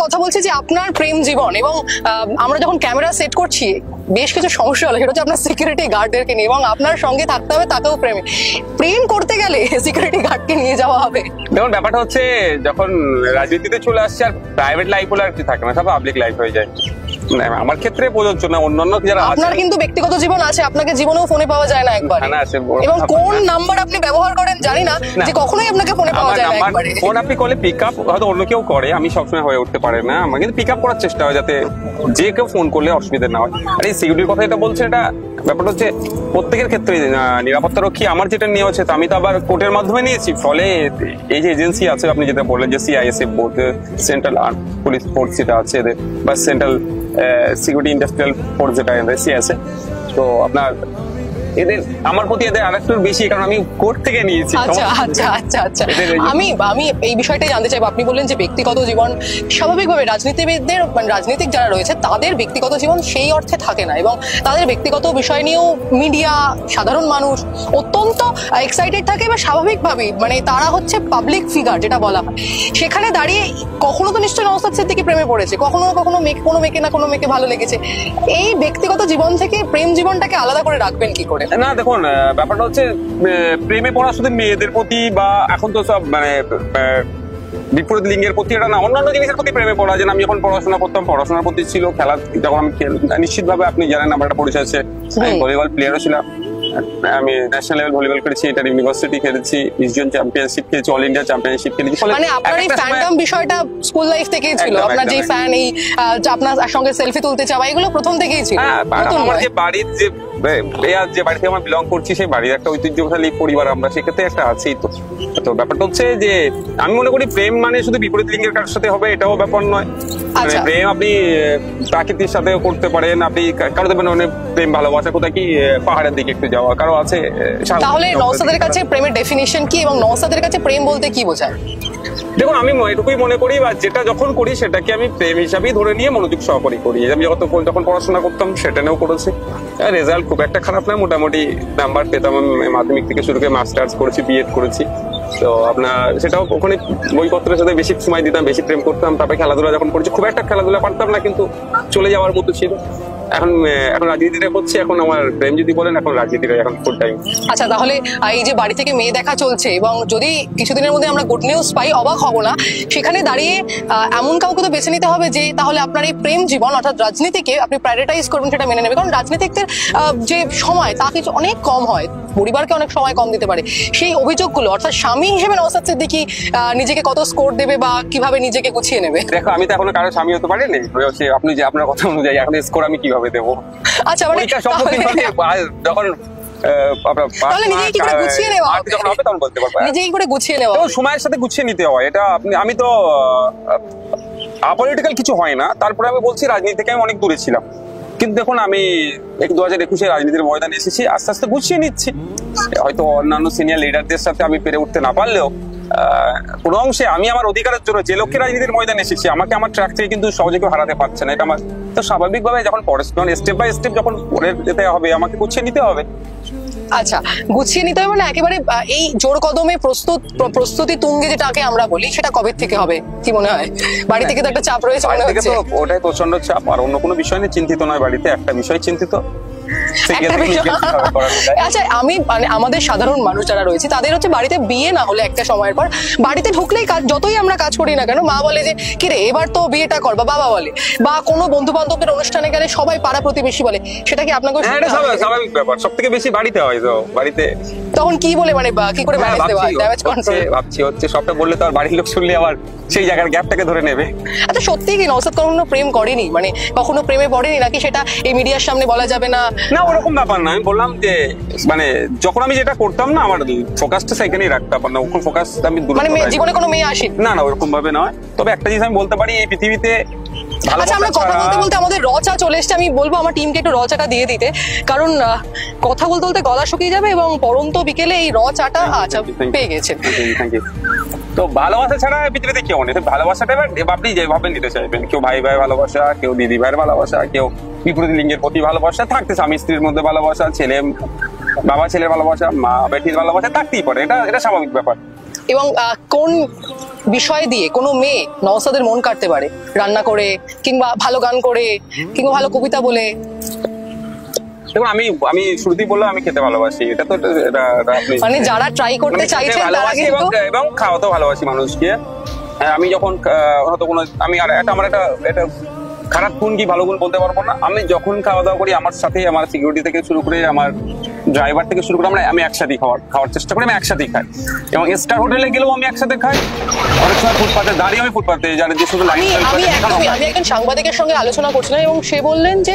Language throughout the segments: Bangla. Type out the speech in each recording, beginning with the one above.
কথা বলছি যে আপনার প্রেম জীবন এবং আমরা যখন ক্যামেরা সেট করছি বেশ কিছু সমস্যা হলো, সেটা হচ্ছে আপনার সিকিউরিটি গার্ডদেরকে নিয়ে, এবং আপনার সঙ্গে থাকতে হবে তাকেও প্রেম করতে গেলে সিকিউরিটি গার্ডকে নিয়ে যাওয়া হবে। দেখুন ব্যাপারটা হচ্ছে যখন রাজনীতিতে চলে আসছে আর প্রাইভেট লাইফ হলে আর কি থাকে না, সব পাবলিক লাইফ হয়ে যায়। আমার ক্ষেত্রে প্রযোজ্য না, অন্যান্য যারা আপনার কিন্তু ব্যক্তিগত জীবন আছে, আপনাকে জীবনেও ফোনে পাওয়া যায় না একবার, এবং কোন নাম্বার আপনি ব্যবহার করেন জানি না, যে কখনোই আপনাকে ফোনে পাওয়া যায় না একবারে। ফোন আপনি করলে পিক আপ হয়তো অন্য কেউ করে, আমি সবসময় হয়ে উঠতে পারে না, আমার কিন্তু পিক আপ করার চেষ্টা হয় যাতে যে কেউ ফোন করলে অসুবিধা না হয়। আর এই সিকিউরিটির কথা এটা বলছে, এটা ব্যাপারটা হচ্ছে প্রত্যেকের ক্ষেত্রে নিরাপত্তা রক্ষী আমার যেটা নিয়ে হচ্ছে, আমি তো আবার কোর্টের মাধ্যমে নিয়েছি, ফলে এই যে এজেন্সি আছে আপনি যেটা বললেন যে CISF board, central police force যেটা আছে এদের, বা সেন্ট্রাল সিকিউরিটি ইন্ডাস্ট্রিয়াল ফোর্স যেটা সিআইএসএ, তো আপনার এদের আমার প্রতি এদের আরেকটু বেশি, কারণ আমি কোর্ট থেকে নিয়েছি। আচ্ছা আচ্ছা আচ্ছা আচ্ছা, আমি এই বিষয়টাই জানতে চাইবো। আপনি বললেন যে ব্যক্তিগত জীবন স্বাভাবিকভাবে রাজনীতিবিদদের, মানে রাজনীতিক যারা রয়েছে তাদের ব্যক্তিগত জীবন সেই অর্থে থাকে না, এবং তাদের ব্যক্তিগত বিষয় নিয়েও মিডিয়া, সাধারণ মানুষ অত্যন্ত এক্সাইটেড থাকে, বা স্বাভাবিকভাবেই মানে তারা হচ্ছে পাবলিক ফিগার যেটা বলা হয়। সেখানে দাঁড়িয়ে কখনো তো নিশ্চয়ই নওশাদ সিদ্দিকী প্রেমে পড়েছে, কখনো কখনো কোনো মেয়েকে না কোনো মেয়েকে ভালো লেগেছে। এই ব্যক্তিগত জীবন থেকে প্রেম জীবনটাকে আলাদা করে রাখবেন কি করে? না দেখুন, ব্যাপারটা হচ্ছে প্রেমে পড়া শুধু মেয়েদের প্রতি, বা এখন তো সব মানে বিপরীত লিঙ্গের প্রতি, এটা না, অন্যান্য জিনিসের প্রতি প্রেমে পড়া। যেন আমি যখন পড়াশোনা করতাম, পড়াশোনার প্রতি ছিল, খেলা যখন আমি নিশ্চিতভাবে আপনি জানেন আমার একটা পরিচয় আছে, আমি ভলিবল প্লেয়ারও ছিলাম, আমি ন্যাশনাল লেভেল ভলিবল খেলেছি, এটা ইউনিভার্সিটি খেলেছি, রিজিয়ন চ্যাম্পিয়নশিপ খেলেছি, অল ইন্ডিয়া চ্যাম্পিয়নশিপ খেলেছি। মানে আপনার এই ফ্যান্ডম বিষয়টা স্কুল লাইফ থেকেই ছিল, আপনার যে ফ্যান, এই আপনার সঙ্গে সেলফি তুলতে চাওয়া, এগুলো প্রথম থেকেই ছিল। আমার যে বাড়ির যে বাড়ি থেকে আমরা বিলং করছি, সেই বাড়ির একটা ঐতিহ্যশালী পরিবার আমরা, সেক্ষেত্রে একটা আছেই। তো ব্যাপারটা হচ্ছে যে আমি মনে করি প্রেম মানে শুধু বিপরীত লিঙ্গের কারোর সাথে হবে এটাও ব্যাপার নয়। প্রেম আপনি প্রাকৃতির সাথে করতে পারেন, আপনি কারো দেবেন মানে প্রেম ভালোবাসা কোথায় কি পাহাড়ের দিকে একটু যাওয়া, কারো আছে। তাহলে নওশাদের কাছে প্রেমের ডেফিনিশন কি, এবং নওশাদের কাছে প্রেম বলতে কি বোঝায়? দেখুন আমি এটুকুই মনে করি, বা যেটা যখন করি সেটাকে আমি প্রেম হিসাবেই ধরে নিয়ে মনোযোগ সহকারে করি। আমি যখন পড়াশোনা করতাম সেটা নিয়েও করেছি, রেজাল্ট খুব একটা খারাপ নয়, মোটামুটি নাম্বার পেতাম। মাধ্যমিক থেকে শুরু করে মাস্টার্স করেছি, বিএড করেছি, তো আপনার সেটাও ওখানে বইপত্রের সাথে বেশি সময় দিতাম, বেশি প্রেম করতাম। তারপরে খেলাধুলা যখন করেছি, খুব একটা খেলাধুলা পারতাম না, কিন্তু চলে যাওয়ার মতো ছিল। এখন রাজনীতিটা করছি, এখন আমার প্রেম যদি বলেন এখন রাজনীতিটা এখন ফুল টাইম। আচ্ছা, তাহলে এই যে বাড়ি থেকে মেয়ে দেখা চলছে, এবং যদি কিছুদিনের মধ্যে আমরা গুড নিউজ পাই, অবাক হব না। সেখানে দাঁড়িয়ে এমন কাউকে তো বেছে নিতে হবে যে তাহলে আপনার এই প্রেম জীবন অর্থাৎ রাজনীতিকে আপনি প্রায়োরিটাইজ করবেন, সেটা মেনে নেবে। কারণ রাজনীতিকদের যে সময় তা কিছু অনেক কম হয়, পরিবারকে অনেক সময় কম দিতে পারে। সেই অভিযোগগুলো অর্থাৎ স্বামী হিসেবে নওশাদ সিদ্দিকী নিজেকে কত স্কোর দেবে বা কিভাবে নিজেকে গুছিয়ে নেবে? দেখো আমি তো এখনো কারো স্বামী হতে পারিনি, আপনি যে আপনার কথা অনুযায়ী এখন স্কোর আমি কিভাবে দেবো? আচ্ছা, মানে যখন সময়ের সাথে গুছিয়ে নিতে হয়, এটা আমি তো আপলিটিক্যাল কিছু হয় না। তারপরে আমি বলছি রাজনীতি থেকে আমি অনেক দূরে ছিলাম, কিন্তু দেখুন আমি 2021-এ রাজনীতির ময়দানে এসেছি, আস্তে আস্তে গুছিয়ে নিচ্ছি। হয়তো অন্যান্য সিনিয়র লিডারদের সাথে আমি পেরে উঠতে না পারলেও কোনো অংশে আমি আমার অধিকারের জন্য যে লক্ষ্যে রাজনীতির ময়দানে এসেছি, আমাকে আমার ট্র্যাক থেকে কিন্তু সহজে কেউ হারাতে পারছে না। এটা আমার তো স্বাভাবিকভাবে যখন স্টেপ বাই স্টেপ যখন পরে যেতে হবে, আমাকে গুছিয়ে নিতে হবে। আচ্ছা, গুছিয়ে নিতে হবে মানে একেবারে এই জোর কদমে প্রস্তুতি তুঙ্গে যেটাকে আমরা বলি, সেটা কবে থেকে হবে কি মনে হয়? বাড়ি থেকে তো একটা চাপ রয়েছে মনে হচ্ছে। ওটাই প্রচন্ড চাপ, আর অন্য কোনো বিষয় নিয়ে চিন্তিত নয়, বাড়িতে একটা বিষয় চিন্তিত। আচ্ছা, আমি মানে আমাদের সাধারণ মানুষ যারা রয়েছে তাদের হচ্ছে বাড়িতে বিয়ে না হলে একটা সময়ের পর বাড়িতে ঢুকলেই যতই আমরা কাজ করি না কেন, মা বলে যে কিরে এবার তো বিয়েটা কর, বা বাবা বলে, বা কোনো বন্ধু বান্ধবের অনুষ্ঠানে গেলে সবাই পাড়া প্রতিবেশী বলে। সেটা কি আপনাকে? স্বাভাবিক ব্যাপার, সব থেকে বেশি বাড়িতে হয়। তো বাড়িতে তখন কি বলে, মানে কি করে ম্যানেজ দেওয়া হয়? ড্যামেজ কন্ট্রোল ভাবছি হচ্ছে, সবটা বললে তো আর বাড়ির লোক শুনলে আবার সেই জায়গার গ্যাপটাকে ধরে নেবে। আচ্ছা, সত্যি কি নওশাদ কখনো প্রেম করেনি, মানে কখনো প্রেমে পড়েনি, নাকি সেটা এই মিডিয়ার সামনে বলা যাবে না? না, ওরকম ব্যাপার না। আমি বললাম যে মানে যখন আমি যেটা করতাম না, আমার ফোকাসটা সেখানেই রাখতাম না, ওখানে ফোকাস আমি মানে জীবনে কোনো মেয়ে আসেনি? না না, ওরকম ভাবে নয়। তবে একটা জিনিস আমি বলতে পারি, এই পৃথিবীতে আচ্ছা, আমরা কথা বলতে বলতে আমাদের রচা চলে এসছে। আমি বলবো আমার টিমকে একটু রচাটা দিয়ে দিতে, কারণ কথা বলতে বলতে গলা শুকিয়ে যাবে, এবং পরন্ত বিকেলে এই রচাটা আচ্ছা পেয়ে গেছেন। তো ভালোবাসা ছাড়া পৃথিবীতে কেউ নেই। ভালোবাসাটা আপনি যেভাবে নিতে চাইবেন, কেউ ভাই ভাই ভালোবাসা, কেউ দিদি ভাইয়ের ভালোবাসা, কেউ বিপরীত লিঙ্গের প্রতি ভালোবাসা থাকতে, স্বামী স্ত্রীর মধ্যে ভালোবাসা, ছেলে বাবা ছেলের ভালোবাসা, মা বেটির ভালোবাসা থাকতেই পারে, এটা স্বাভাবিক ব্যাপার। এবং কোন বিষয় দিয়ে কোনো মেয়ে নওশাদের মন কাটতে পারে, রান্না করে কিংবা ভালো গান করে কিংবা ভালো কবিতা বলে? দেখুন, আমি শুরুতেই বললাম আমি খেতে ভালোবাসি, এটা তো মানে যারা ট্রাই করতে চাইছেন তারা কিন্তু এবং খাওয়াতেও ভালোবাসি মানুষকে। আমি যখন হয়তো কোনো আমার একটা খারাপ গুণ কি ভালো গুণ বলতে পারবো না, আমি যখন খাওয়া দাওয়া করি আমার সাথে আমার সিকিউরিটি থেকে শুরু করে আমার ড্রাইভার থেকে শুরু করে আমি একসাথেই খাওয়ার চেষ্টা করি, আমি একসাথেই খাই। এবং স্টার হোটেলে গেলেও আমি একসাথে খাই, অনেক সময় ফুটপাতে দাঁড়িয়ে আমি ফুটপাতে যারা যে শুধু আমি একজন সাংবাদিকের সঙ্গে আলোচনা করছিলাম এবং সে বললেন যে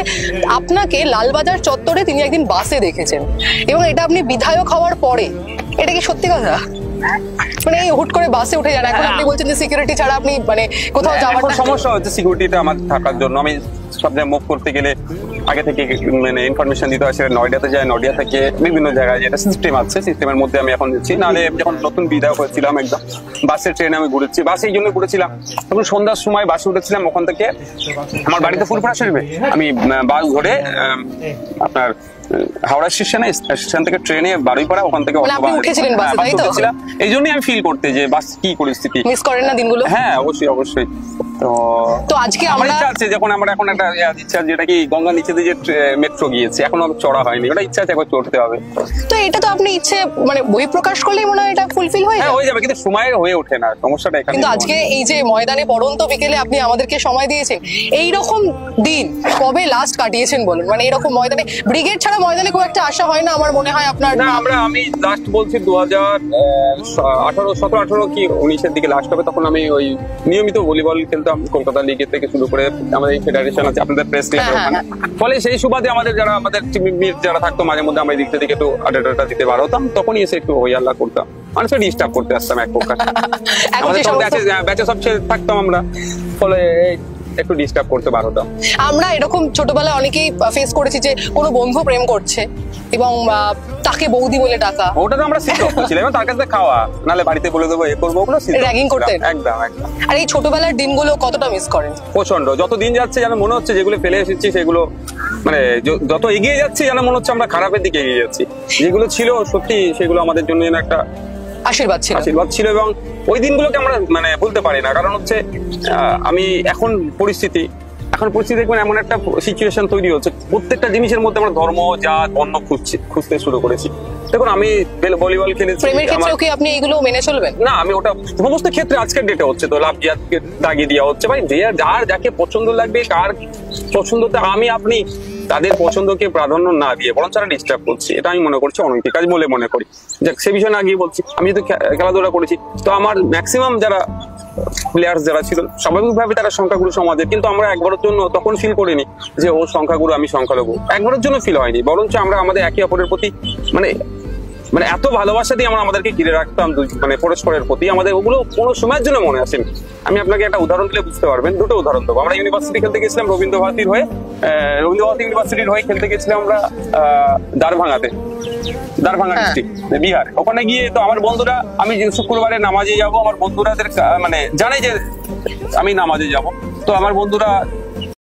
আপনাকে লালবাজার চত্বরে তিনি একদিন বাসে দেখেছেন এবং এটা আপনি বিধায়ক হওয়ার পরে। এটা কি সত্যি কথা? মানে হুট করে বাসে উঠে যান, এখন আপনি বলছেন যে সিকিউরিটি ছাড়া আপনি মানে কোথাও যাওয়ার সমস্যা হচ্ছে, সিকিউরিটিটা আমার থাকার জন্য আমি সব জায়গায় মুভ করতে গেলে আগে থেকে মানে ইনফরমেশন দিতে হয়, সেটা নয়ডাতে যায়, নডিয়া থেকে বিভিন্ন জায়গায় যেটা সিস্টেম আছে, সিস্টেমের মধ্যে আমি এখন দিচ্ছি। নাহলে যখন নতুন বিধায়ক হয়েছিলাম একদম বাসে ট্রেনে আমি ঘুরেছি, বাসে এই জন্য ঘুরেছিলাম। তখন সন্ধ্যার সময় বাসে উঠেছিলাম, ওখান থেকে আমার বাড়িতে ফুরফুরা শরীফে আমি বাস ধরে আপনার হাওড়া স্টেশন থেকে ট্রেনে বারুইপাড়া, ওখান থেকে এই জন্যই আমি ফিল করতে যে বাস কি পরিস্থিতি। মিস করেন না দিনগুলো? হ্যাঁ, অবশ্যই। তো আজকে আমার ইচ্ছা আছে, যখন আমরা এখন একটা ইচ্ছা যেটা কি গঙ্গা নিচে দিয়ে যে মেট্রো গিয়েছে, এখনো চড়া হয়নি, ওটা ইচ্ছা আছে একবার চড়তে হবে। তো এটা তো আপনি ইচ্ছে মানে বহিঃপ্রকাশ করলেই মনে হয় এটা ফুলফিল হয়ে হয়ে যাবে, কিন্তু সময় হয়ে ওঠে না, সমস্যাটা এখানে। কিন্তু আজকে এই যে ময়দানে পড়ন্ত বিকেলে আপনি আমাদেরকে সময় দিয়েছেন, এইরকম দিন কবে লাস্ট কাটিয়েছেন বলুন? মানে এরকম ময়দানে ব্রিগেড ছাড়া ময়দানে খুব একটা আশা হয় না আমার মনে হয় আপনার। না, আমি লাস্ট বলছি 2017-18 কি 19-এর দিকে লাস্ট হবে, তখন আমি ওই নিয়মিত ভলিবল খেলতাম কলকাতা লিগে থেকে শুরু করে, আমাদের ফেডারেশন আছে, আপনাদের প্রেস ক্লাব, ফলে সেই সুবাদে আমাদের টিমমেট যারা থাকতো মাঝে মধ্যে আমরা দিক থেকে একটু আড্ডা দিতে বার হতাম, তখনই এসে একটু হই আল্লাহ করতাম, মানুষকে ডিস্টার্ব করতে আসতাম এক প্রকার। আমাদের ব্যাচে সব থাকতাম আমরা, ফলে একটু ডিস্টার্ব করতে বার হতাম। আমরা এরকম ছোটবেলায় অনেকেই ফেস করেছি যে কোনো বন্ধু প্রেম করছে এবং তাকে বৌদি বলে ডাকা, ওটা তো আমরা সিদ্ধ করছিলাম এবং তার কাছে খাওয়া, নালে বাড়িতে বলে দেবো এ করবো, ওগুলো র্যাগিং করতেন একদম। আর এই ছোটবেলার দিনগুলো কতটা মিস করেন? প্রচন্ড। যত দিন যাচ্ছে যেন মনে হচ্ছে যেগুলো ফেলে এসেছি সেগুলো মানে যত এগিয়ে যাচ্ছে যেন মনে হচ্ছে আমরা খারাপের দিকে এগিয়ে যাচ্ছি। যেগুলো ছিল সত্যি সেগুলো আমাদের জন্য যেন একটা আশীর্বাদ ছিল এবং ওই দিনগুলোকে আমরা মানে ভুলতে পারি না। কারণ হচ্ছে আমি এখন পরিস্থিতি দেখবেন এমন একটা সিচুয়েশন তৈরি হচ্ছে, প্রত্যেকটা জিনিসের মধ্যে আমরা ধর্ম, জাত, বর্ণ খুঁজতে শুরু করেছি। দেখুন, আমি ভলিবল খেলেছি, প্রেমের ক্ষেত্রেও কি আপনি এগুলো মেনে চলবেন? না, আমি ওটা সমস্ত ক্ষেত্রে আজকের ডেটে হচ্ছে তো লাভ জিয়াদকে দাগিয়ে দেওয়া হচ্ছে। ভাই, যার যাকে পছন্দ লাগবে, কার পছন্দতে আপনি তাদের পছন্দকে প্রাধান্য না দিয়ে বরং তারা ডিস্টার্ব করছি, এটা আমি মনে করছি অনৈতিক কাজ বলে মনে করি। যাক, সে বিষয়ে না গিয়ে বলছি, আমি যেহেতু খেলাধুলা করেছি, তো আমার ম্যাক্সিমাম যারা প্লেয়ার্স যারা ছিল স্বাভাবিকভাবে তারা সংখ্যাগুরু সমাজের, কিন্তু আমরা একবারের জন্য তখন ফিল করিনি যে ও সংখ্যাগুরু আমি সংখ্যালঘু, একবারের জন্য ফিল হয়নি। বরঞ্চ আমরা আমাদের একে অপরের প্রতি মানে এত ভালোবাসা দিয়ে আমরা আমাদেরকে ঘিরে রাখতাম মানে পরস্পরের প্রতি, আমাদের ওগুলো কোনো সময়ের জন্য মনে আসেনি। আমি আপনাকে একটা উদাহরণ দিলে বুঝতে পারবেন, দুটো উদাহরণ দেবো। আমরা ইউনিভার্সিটি খেলতে গেছিলাম রবীন্দ্র ভারতী ইউনিভার্সিটির হয়ে খেলতে গেছিলাম আমরা দারভাঙ্গা ডিস্ট্রিক্ট, বিহার। ওখানে গিয়ে তো আমার বন্ধুরা, আমি শুক্রবারে নামাজে যাব, আমার বন্ধুরাদের মানে জানে যে আমি নামাজে যাব, তো আমার বন্ধুরা